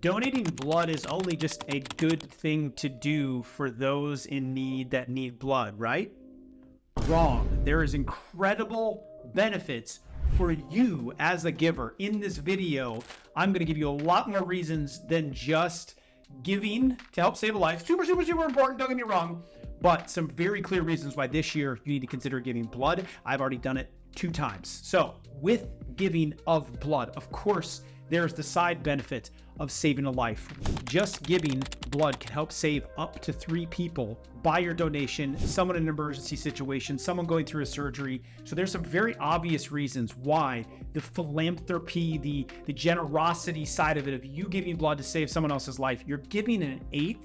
donating blood is only just a good thing to do for those in need that need blood, right? Wrong. There is incredible benefits for you as a giver. In this video, I'm going to give you a lot more reasons than just giving to help save a life. Super, super, super important, don't get me wrong, but some very clear reasons why this year you need to consider giving blood. I've already done it 2 times. So with giving of blood, of course, there's the side benefit of saving a life. Just giving blood can help save up to 3 people by your donation, someone in an emergency situation, someone going through a surgery. So there's some very obvious reasons why the philanthropy, the generosity side of it, of you giving blood to save someone else's life, you're giving 1/8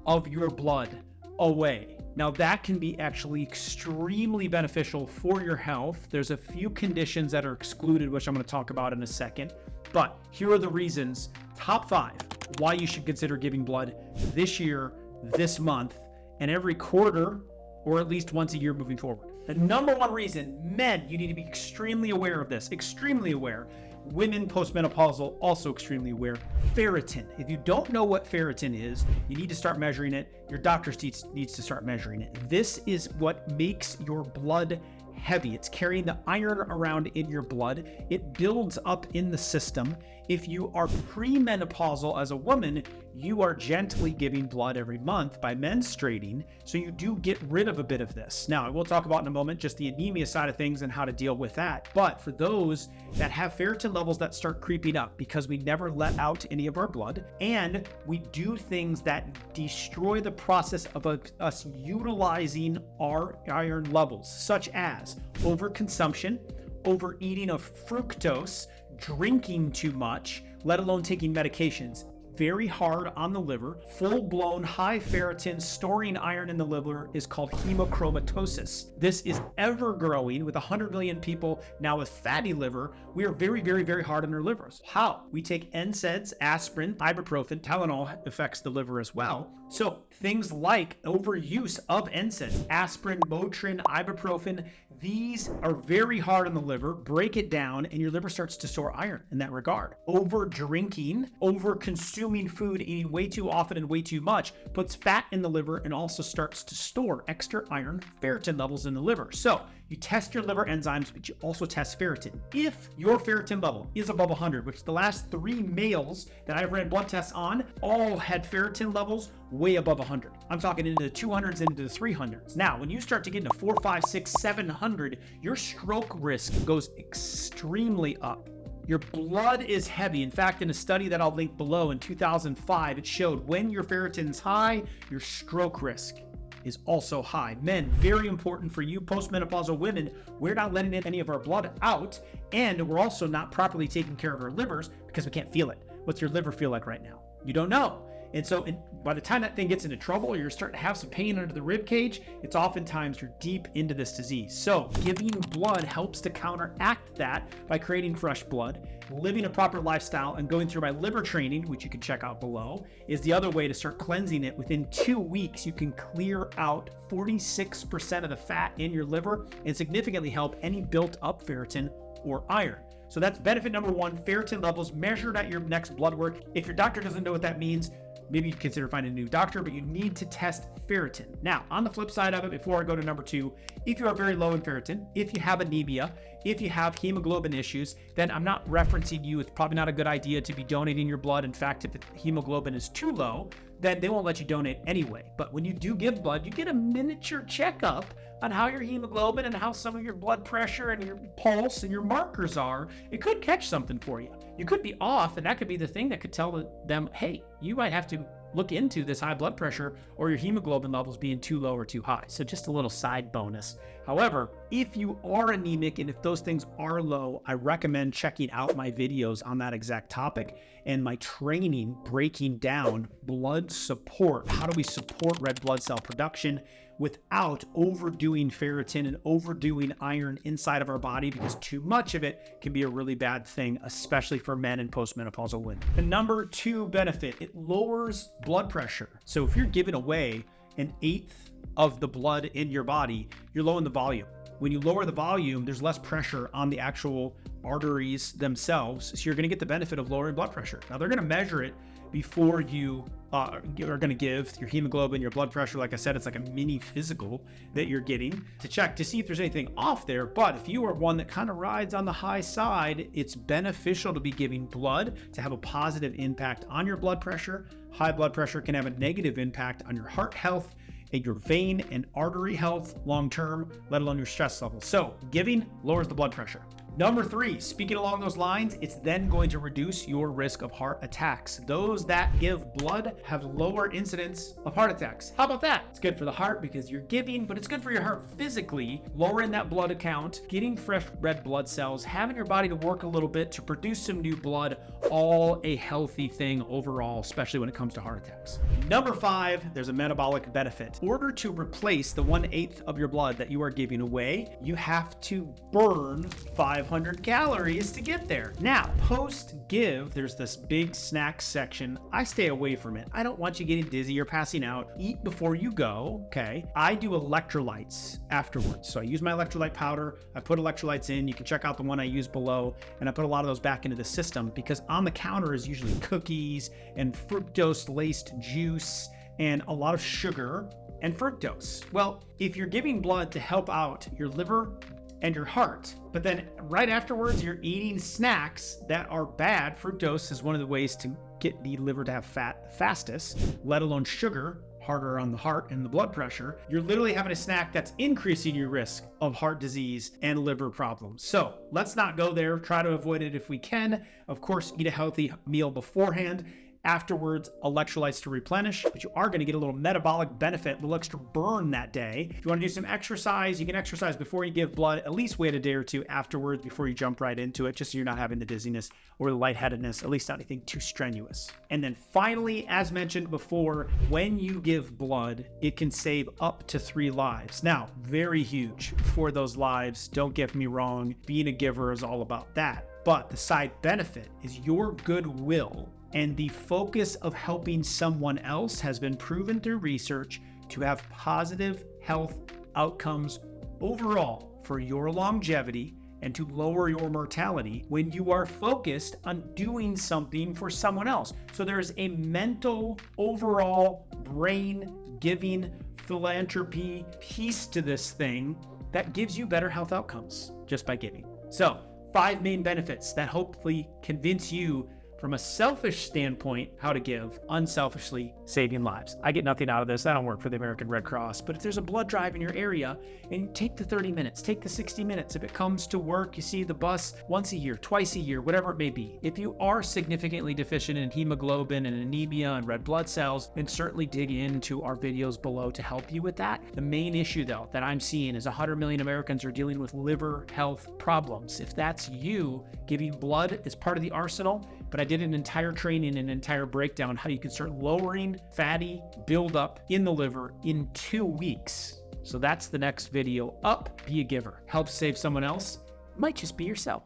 of your blood away. Now that can be actually extremely beneficial for your health. There's a few conditions that are excluded, which I'm going to talk about in a second. But here are the reasons, top 5, why you should consider giving blood this year, this month, and every quarter, or at least once a year moving forward. The number 1 reason, men, you need to be extremely aware of this, extremely aware. Women postmenopausal, also extremely aware. Ferritin. If you don't know what ferritin is, you need to start measuring it. Your doctor needs to start measuring it. This is what makes your blood heavy. It's carrying the iron around in your blood. It builds up in the system. If you are premenopausal as a woman, you are gently giving blood every month by menstruating, so you do get rid of a bit of this. Now, I will talk about in a moment just the anemia side of things and how to deal with that. But for those that have ferritin levels that start creeping up because we never let out any of our blood, and we do things that destroy the process of us utilizing our iron levels, such as overconsumption, overeating of fructose, drinking too much, let alone taking medications. Very hard on the liver. Full-blown high ferritin storing iron in the liver is called hemochromatosis. This is ever growing with 100 million people now with fatty liver. We are very, very, very hard on our livers. How? We take NSAIDs, aspirin, ibuprofen, Tylenol affects the liver as well. So things like overuse of NSAIDs, aspirin, Motrin, ibuprofen, these are very hard on the liver, break it down, and your liver starts to store iron in that regard. Over drinking, over consuming food, eating way too often and way too much, puts fat in the liver and also starts to store extra iron, ferritin levels in the liver. So you test your liver enzymes, but you also test ferritin. If your ferritin level is above 100, which the last 3 males that I've ran blood tests on all had ferritin levels way above 100. I'm talking into the 200s, into the 300s. Now, when you start to get into 4, 5, 6, 700, your stroke risk goes extremely up. Your blood is heavy. In fact, in a study that I'll link below in 2005, it showed when your ferritin's high, your stroke risk is also high. Men, very important for you postmenopausal women, we're not letting any of our blood out, and we're also not properly taking care of our livers because we can't feel it. What's your liver feel like right now? You don't know. And so by the time that thing gets into trouble, or you're starting to have some pain under the rib cage, it's oftentimes you're deep into this disease. So giving blood helps to counteract that by creating fresh blood. Living a proper lifestyle and going through my liver training, which you can check out below, is the other way to start cleansing it. Within 2 weeks, you can clear out 46% of the fat in your liver and significantly help any built up ferritin or iron. So that's benefit number 1, ferritin levels measured at your next blood work. If your doctor doesn't know what that means, maybe you consider finding a new doctor, but you need to test ferritin. Now, on the flip side of it, before I go to number 2, if you are very low in ferritin, if you have anemia, if you have hemoglobin issues, then I'm not referencing you. It's probably not a good idea to be donating your blood. In fact, if the hemoglobin is too low, then they won't let you donate anyway. But when you do give blood, you get a miniature checkup on how your hemoglobin and how some of your blood pressure and your pulse and your markers are. It could catch something for you. You could be off, and that could be the thing that could tell them, hey, you might have to look into this high blood pressure or your hemoglobin levels being too low or too high. So just a little side bonus. However, if you are anemic and if those things are low, I recommend checking out my videos on that exact topic and my training breaking down blood support. How do we support red blood cell production without overdoing ferritin and overdoing iron inside of our body, because too much of it can be a really bad thing, especially for men and postmenopausal women. The number 2 benefit, it lowers blood pressure. So if you're giving away 1/8 of the blood in your body, you're lowering the volume. When you lower the volume, there's less pressure on the actual arteries themselves, so you're going to get the benefit of lowering blood pressure. Now they're going to measure it before you are going to give your hemoglobin, your blood pressure. Like I said, it's like a mini physical that you're getting to check to see if there's anything off there. But if you are one that kind of rides on the high side, it's beneficial to be giving blood to have a positive impact on your blood pressure. High blood pressure can have a negative impact on your heart health and your vein and artery health long term, let alone your stress levels. So giving lowers the blood pressure. Number 3, speaking along those lines, it's then going to reduce your risk of heart attacks. Those that give blood have lower incidence of heart attacks. How about that? It's good for the heart because you're giving, but it's good for your heart physically, lowering that blood count, getting fresh red blood cells, having your body to work a little bit to produce some new blood, all a healthy thing overall, especially when it comes to heart attacks. Number 5, there's a metabolic benefit. In order to replace the 1/8 of your blood that you are giving away, you have to burn 500 calories to get there. Now, post-give, there's this big snack section. I stay away from it. I don't want you getting dizzy or passing out. Eat before you go, okay? I do electrolytes afterwards. So I use my electrolyte powder. I put electrolytes in. You can check out the one I use below. And I put a lot of those back into the system because on the counter is usually cookies and fructose-laced juice and a lot of sugar and fructose. Well, if you're giving blood to help out your liver and your heart, but then right afterwards you're eating snacks that are bad. Fructose is one of the ways to get the liver to have fat the fastest, let alone sugar, harder on the heart and the blood pressure. You're literally having a snack that's increasing your risk of heart disease and liver problems. So let's not go there. Try to avoid it if we can. Of course, eat a healthy meal beforehand. Afterwards, electrolytes to replenish, but you are going to get a little metabolic benefit, a little extra burn that day. If you want to do some exercise, you can exercise before you give blood. At least wait a day or two afterwards before you jump right into it, just so you're not having the dizziness or the lightheadedness, at least not anything too strenuous. And then finally, as mentioned before, when you give blood, it can save up to 3 lives. Now, very huge for those lives. Don't get me wrong. Being a giver is all about that. But the side benefit is your goodwill and the focus of helping someone else has been proven through research to have positive health outcomes overall for your longevity and to lower your mortality when you are focused on doing something for someone else. So there's a mental, overall, brain giving philanthropy piece to this thing that gives you better health outcomes just by giving. So 5 main benefits that hopefully convince you from a selfish standpoint how to give, unselfishly saving lives. I get nothing out of this. I don't work for the American Red Cross, but if there's a blood drive in your area, and take the 30 minutes, take the 60 minutes. If it comes to work, you see the bus once a year, twice a year, whatever it may be. If you are significantly deficient in hemoglobin and anemia and red blood cells, then certainly dig into our videos below to help you with that. The main issue though that I'm seeing is 100 million Americans are dealing with liver health problems. If that's you, giving blood is part of the arsenal, but I did an entire training, an entire breakdown how you can start lowering fatty buildup in the liver in 2 weeks. So that's the next video up. Be a giver. Help save someone else. Might just be yourself.